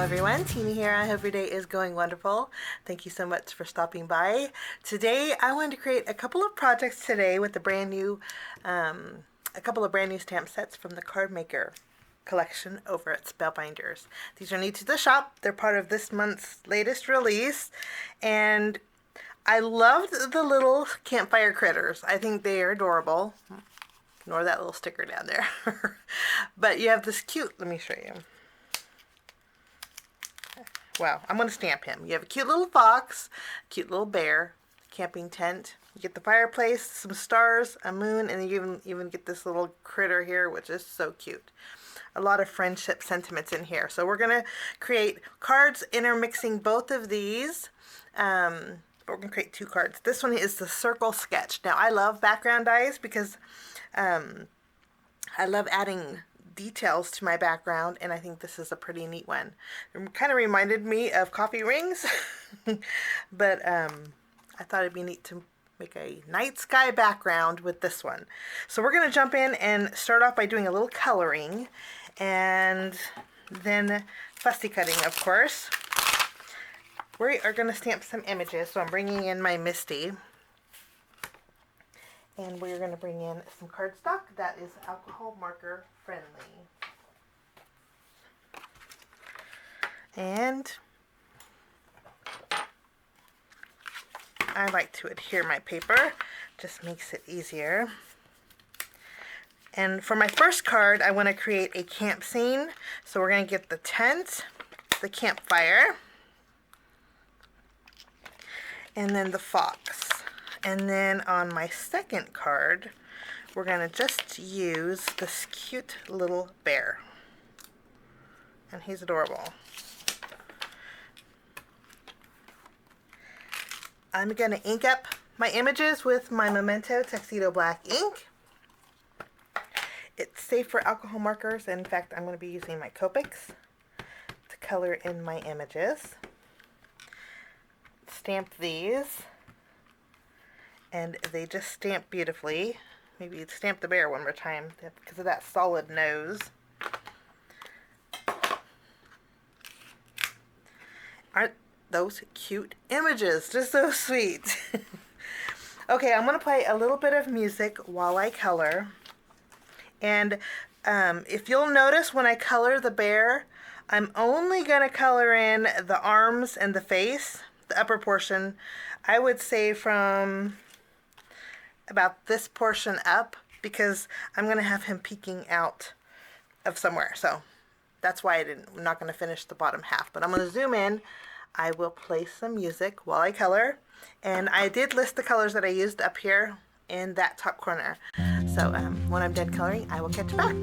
everyone, Tina here. I hope your day is going wonderful. Thank you so much for stopping by. Today I wanted to create a couple of projects today with a couple of brand new stamp sets from the Cardmaker Collection over at Spellbinders. These are new to the shop. They're part of this month's latest release, and I loved the little campfire critters. I think they are adorable. Ignore that little sticker down there. But you have this cute, let me show you. Wow, I'm going to stamp him. You have a cute little fox, cute little bear, camping tent. You get the fireplace, some stars, a moon, and you even get this little critter here, which is so cute. A lot of friendship sentiments in here. So we're going to create cards intermixing both of these. We're going to create two cards. This one is the circle sketch. Now, I love background dies because I love adding details to my background, and I think this is a pretty neat one. It kind of reminded me of coffee rings, but I thought it'd be neat to make a night sky background with this one. So we're going to jump in and start off by doing a little coloring, and then fussy cutting, of course. We are going to stamp some images, so I'm bringing in my Misty. And we're going to bring in some cardstock that is alcohol marker friendly. And I like to adhere my paper, just makes it easier. And for my first card, I want to create a camp scene. So we're going to get the tent, the campfire, and then the fox. And then on my second card, we're going to just use this cute little bear. And he's adorable. I'm going to ink up my images with my Memento Tuxedo Black ink. It's safe for alcohol markers. In fact, I'm going to be using my Copics to color in my images. Stamp these. And they just stamp beautifully. Maybe stamp the bear one more time because of that solid nose. Aren't those cute images? Just so sweet. Okay, I'm going to play a little bit of music while I color. And if you'll notice when I color the bear, I'm only going to color in the arms and the face, the upper portion. I would say from about this portion up, because I'm going to have him peeking out of somewhere. So that's why I'm not going to finish the bottom half. But I'm going to zoom in. I will play some music while I color. And I did list the colors that I used up here in that top corner. So when I'm done coloring, I will catch you back.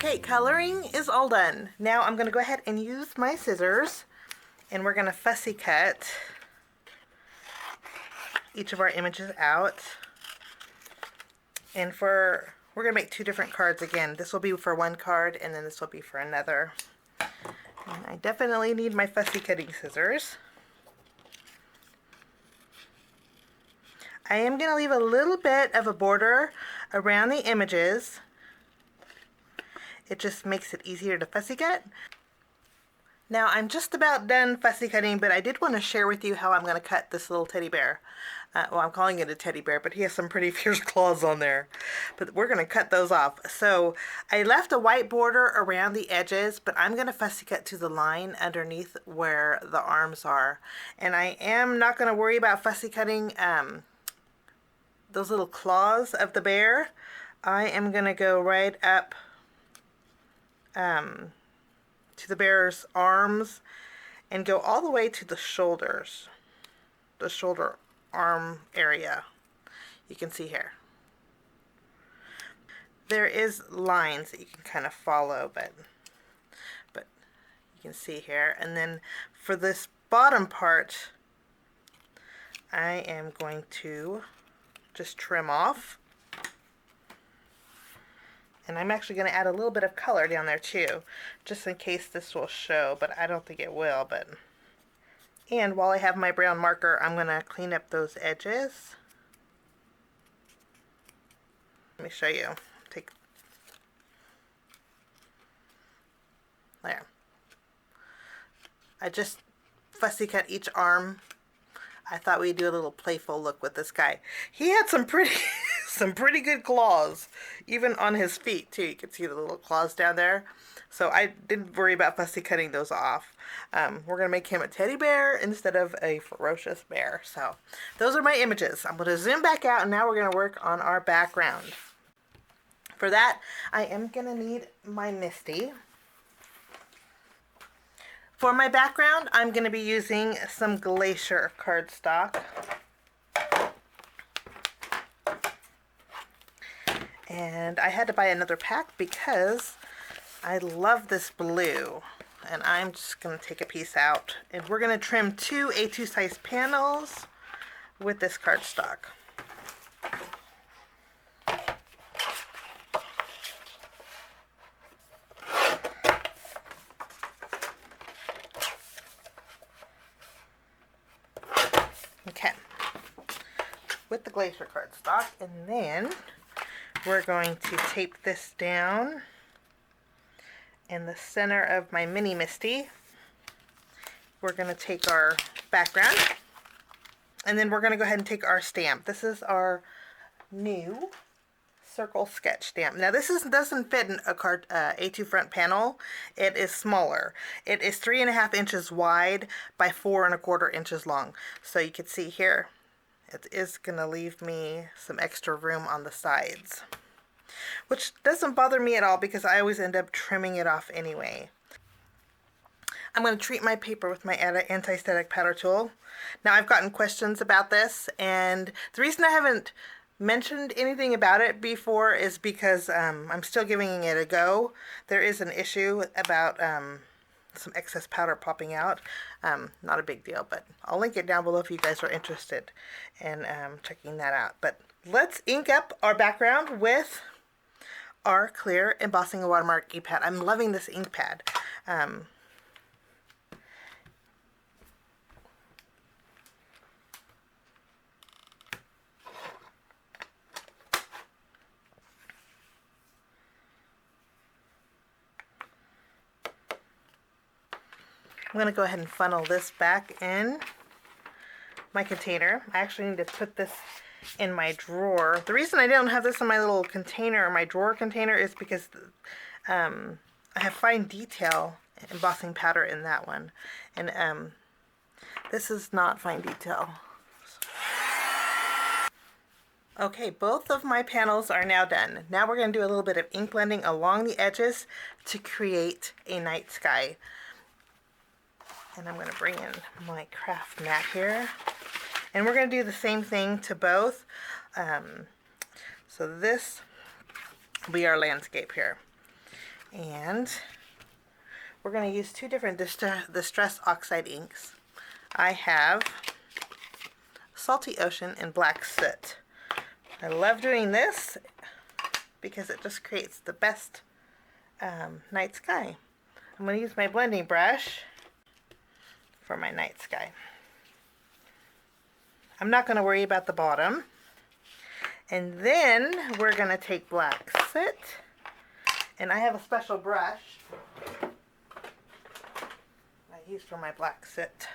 Okay, coloring is all done. Now I'm going to go ahead and use my scissors, and we're going to fussy cut each of our images out. And we're going to make 2 different cards again. This will be for one card, and then this will be for another. And I definitely need my fussy cutting scissors. I am going to leave a little bit of a border around the images. It just makes it easier to fussy cut. Now I'm just about done fussy cutting, but I did want to share with you how I'm going to cut this little teddy bear. Well, I'm calling it a teddy bear, but he has some pretty fierce claws on there. But we're going to cut those off. So I left a white border around the edges, but I'm going to fussy cut to the line underneath where the arms are. And I am not going to worry about fussy cutting those little claws of the bear. I am going to go right up to the bear's arms and go all the way to the shoulders, the shoulder arm area. You can see here. There is lines that you can kind of follow, but you can see here. And then for this bottom part, I am going to just trim off. And I'm actually going to add a little bit of color down there too, just in case this will show, but I don't think it will. And while I have my brown marker, I'm going to clean up those edges. Let me show you. There. I just fussy cut each arm. I thought we'd do a little playful look with this guy. He had some pretty good claws, even on his feet too. You can see the little claws down there. So I didn't worry about fussy cutting those off. We're going to make him a teddy bear instead of a ferocious bear. So those are my images. I'm going to zoom back out, and now we're going to work on our background. For that, I am going to need my Misty. For my background, I'm going to be using some Glacier cardstock. And I had to buy another pack because I love this blue. And I'm just going to take a piece out. And we're going to trim 2 A2 size panels with this cardstock. Okay, with the Glacier cardstock, and then we're going to tape this down in the center of my mini Misty. We're going to take our background, and then we're going to go ahead and take our stamp. This is our new circle sketch stamp. Now this doesn't fit in a A2 front panel. It is smaller. It is 3.5 inches wide by 4.25 inches long. So you can see here, it is going to leave me some extra room on the sides, which doesn't bother me at all because I always end up trimming it off anyway. I'm going to treat my paper with my anti-static powder tool. Now I've gotten questions about this, and the reason I haven't mentioned anything about it before is because I'm still giving it a go. There is an issue about some excess powder popping out. Not a big deal, but I'll link it down below if you guys are interested in checking that out. But let's ink up our background with our clear Embossing and Watermark ink pad. I'm loving this ink pad. I'm going to go ahead and funnel this back in my container. I actually need to put this in my drawer. The reason I don't have this in my little container, or my drawer container, is because I have fine detail embossing powder in that one. And this is not fine detail. Okay, both of my panels are now done. Now we're going to do a little bit of ink blending along the edges to create a night sky. And I'm going to bring in my craft mat here. And we're going to do the same thing to both. So this will be our landscape here. And we're going to use two different Distress Oxide inks. I have Salty Ocean and Black Soot. I love doing this because it just creates the best night sky. I'm going to use my blending brush for my night sky. I'm not going to worry about the bottom. And then we're going to take Black Soot, and I have a special brush I use for my Black Soot.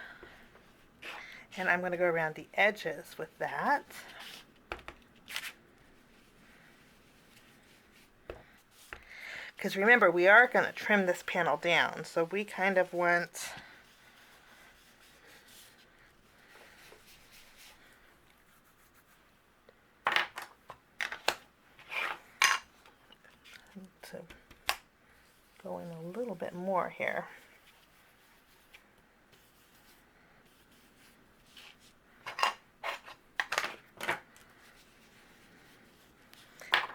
And I'm going to go around the edges with that. Because remember, we are going to trim this panel down, so we kind of want to go in a little bit more here.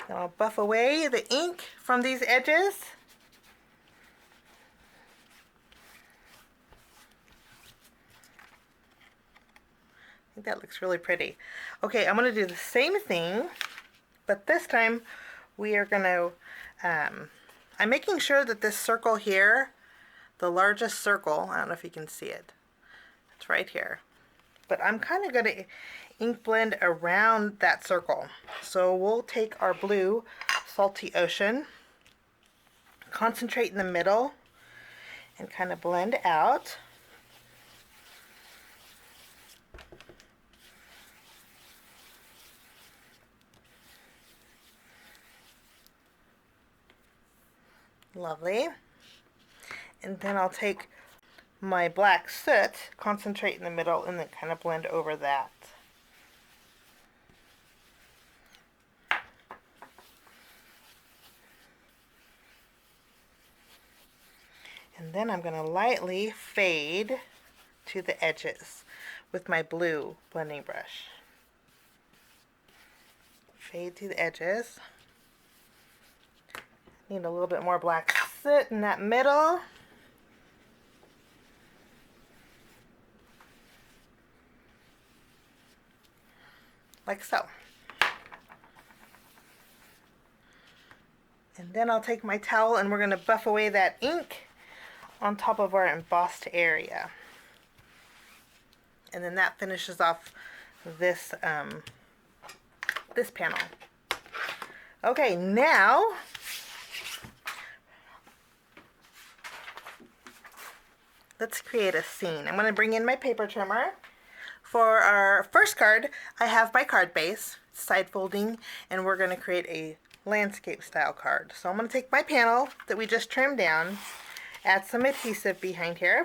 And I'll buff away the ink from these edges. I think that looks really pretty. Okay, I'm going to do the same thing, but this time we are going to, I'm making sure that this circle here, the largest circle, I don't know if you can see it, it's right here, but I'm kind of going to ink blend around that circle. So we'll take our blue Salty Ocean, concentrate in the middle, and kind of blend out. Lovely. And then I'll take my Black Soot, concentrate in the middle, and then kind of blend over that. And then I'm going to lightly fade to the edges with my blue blending brush. Fade to the edges. Need a little bit more Black Soot in that middle. Like so. And then I'll take my towel and we're going to buff away that ink on top of our embossed area. And then that finishes off this this panel. Okay, now let's create a scene. I'm going to bring in my paper trimmer. For our first card, I have my card base, side folding, and we're going to create a landscape style card. So I'm going to take my panel that we just trimmed down, add some adhesive behind here.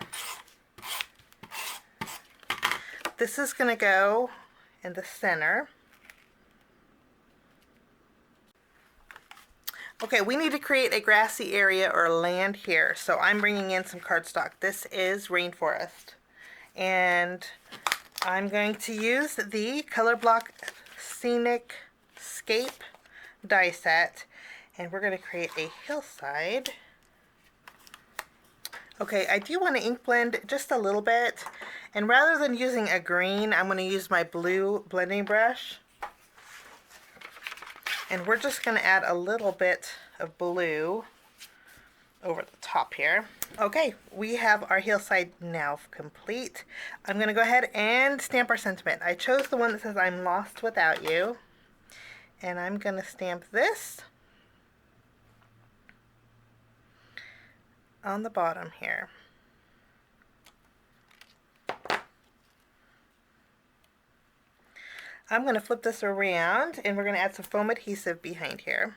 This is going to go in the center. Okay, we need to create a grassy area or land here, so I'm bringing in some cardstock. This is Rainforest, and I'm going to use the Color Block Scenic Scape die set, and we're going to create a hillside. Okay, I do want to ink blend just a little bit, and rather than using a green, I'm going to use my blue blending brush. And we're just going to add a little bit of blue over the top here. Okay, we have our hillside now complete. I'm going to go ahead and stamp our sentiment. I chose the one that says, "I'm lost without you." And I'm going to stamp this on the bottom here. I'm going to flip this around and we're going to add some foam adhesive behind here.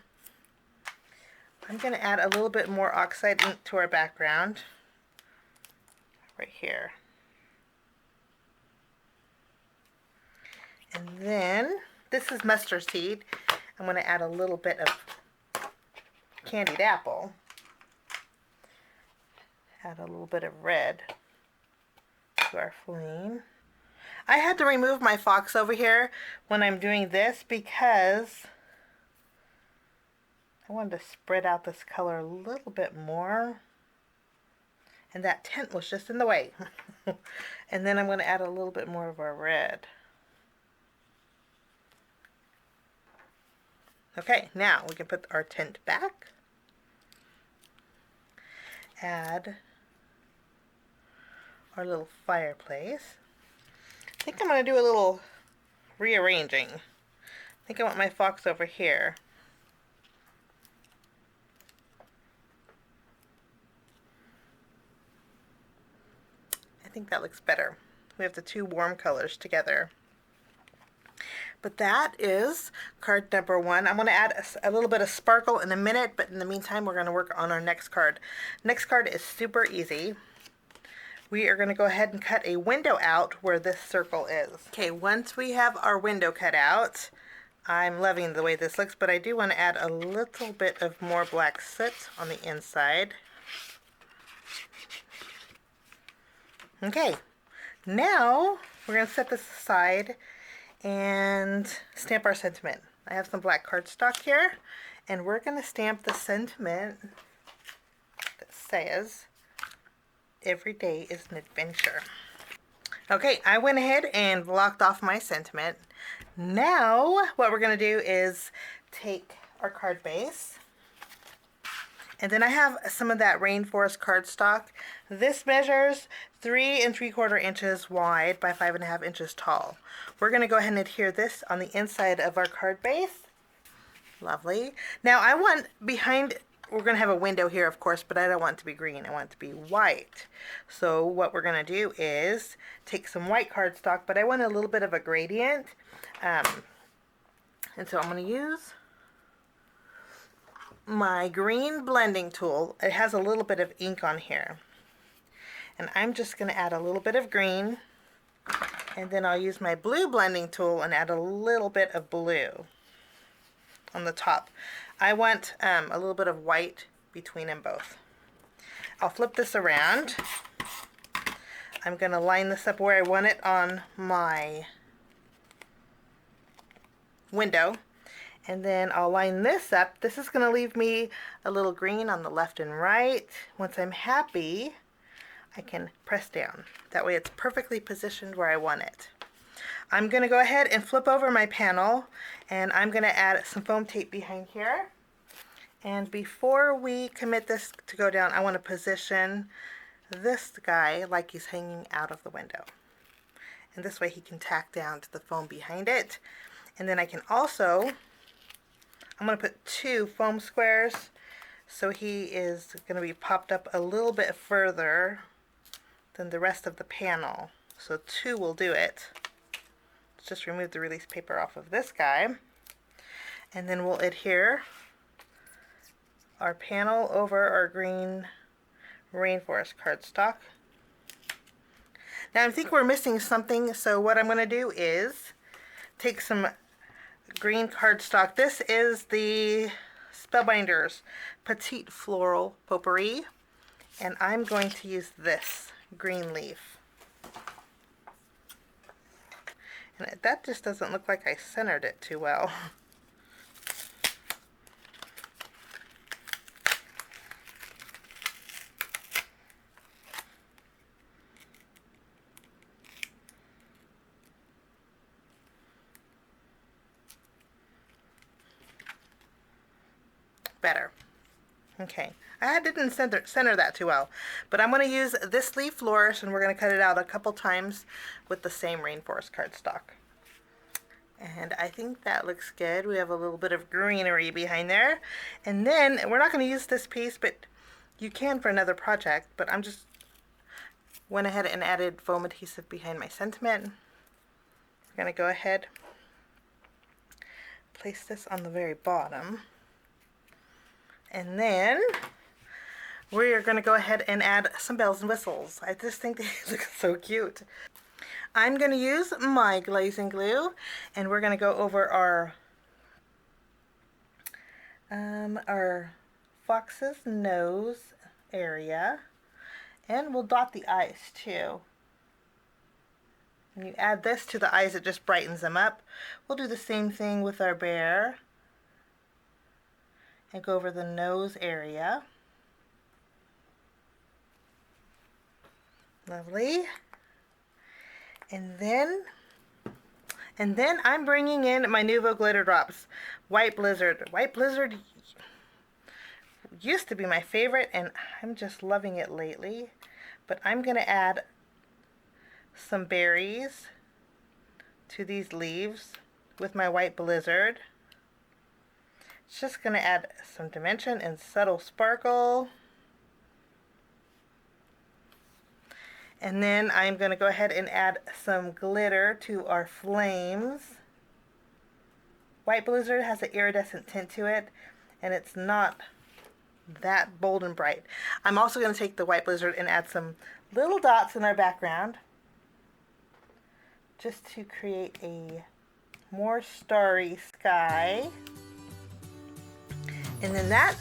I'm going to add a little bit more oxide ink to our background right here. And then this is mustard seed. I'm going to add a little bit of candied apple. Add a little bit of red to our flame. I had to remove my fox over here when I'm doing this because I wanted to spread out this color a little bit more. And that tint was just in the way. And then I'm going to add a little bit more of our red. Okay, now we can put our tint back. Add our little fireplace. I think I'm going to do a little rearranging. I think I want my fox over here. I think that looks better. We have the two warm colors together. But that is card number 1. I'm going to add a little bit of sparkle in a minute, but in the meantime, we're going to work on our next card. Next card is super easy. We are going to go ahead and cut a window out where this circle is. Okay, once we have our window cut out, I'm loving the way this looks, but I do want to add a little bit of more black soot on the inside. Okay, now we're going to set this aside and stamp our sentiment. I have some black cardstock here, and we're going to stamp the sentiment that says, "Every day is an adventure." Okay, I went ahead and blocked off my sentiment. Now, what we're going to do is take our card base, and then I have some of that rainforest cardstock. This measures 3 3/4 inches wide by 5.5 inches tall. We're going to go ahead and adhere this on the inside of our card base. Lovely. Now I want behind, we're going to have a window here, of course, but I don't want it to be green. I want it to be white. So what we're going to do is take some white cardstock, but I want a little bit of a gradient. And so I'm going to use my green blending tool. It has a little bit of ink on here. And I'm just going to add a little bit of green. And then I'll use my blue blending tool and add a little bit of blue on the top. I want a little bit of white between them both. I'll flip this around. I'm going to line this up where I want it on my window. And then I'll line this up. This is going to leave me a little green on the left and right. Once I'm happy, I can press down. That way it's perfectly positioned where I want it. I'm going to go ahead and flip over my panel, and I'm going to add some foam tape behind here. And before we commit this to go down, I want to position this guy like he's hanging out of the window. And this way he can tack down to the foam behind it. And then I can also, I'm going to put 2 foam squares so he is going to be popped up a little bit further than the rest of the panel. So 2 will do it. Let's just remove the release paper off of this guy. And then we'll adhere our panel over our green rainforest cardstock. Now I think we're missing something, so what I'm going to do is take some green cardstock. This is the Spellbinders Petite Floral Potpourri, and I'm going to use this green leaf. And that just doesn't look like I centered it too well. Better. Okay, I didn't center that too well, but I'm going to use this leaf flourish, and we're going to cut it out a couple times with the same rainforest cardstock. And I think that looks good. We have a little bit of greenery behind there. And then, we're not going to use this piece, but you can for another project, but I'm just went ahead and added foam adhesive behind my sentiment. We're going to go ahead, place this on the very bottom. And then we are going to go ahead and add some bells and whistles. I just think they look so cute. I'm going to use my glazing glue, and we're going to go over our fox's nose area, and we'll dot the eyes too. When you add this to the eyes, it just brightens them up. We'll do the same thing with our bear. and go over the nose area. Lovely. And then I'm bringing in my Nuvo glitter drops. White Blizzard. White Blizzard used to be my favorite, and I'm just loving it lately. But I'm going to add some berries to these leaves with my White Blizzard. It's just going to add some dimension and subtle sparkle. And then I'm going to go ahead and add some glitter to our flames. White Blizzard has an iridescent tint to it, and it's not that bold and bright. I'm also going to take the White Blizzard and add some little dots in our background, just to create a more starry sky. And then that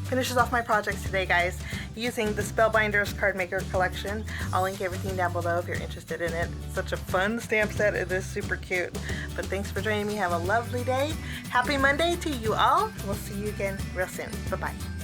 finishes off my project today, guys, using the Spellbinders Cardmaker Collection. I'll link everything down below if you're interested in it. It's such a fun stamp set. It is super cute. But thanks for joining me. Have a lovely day. Happy Monday to you all. We'll see you again real soon. Bye-bye.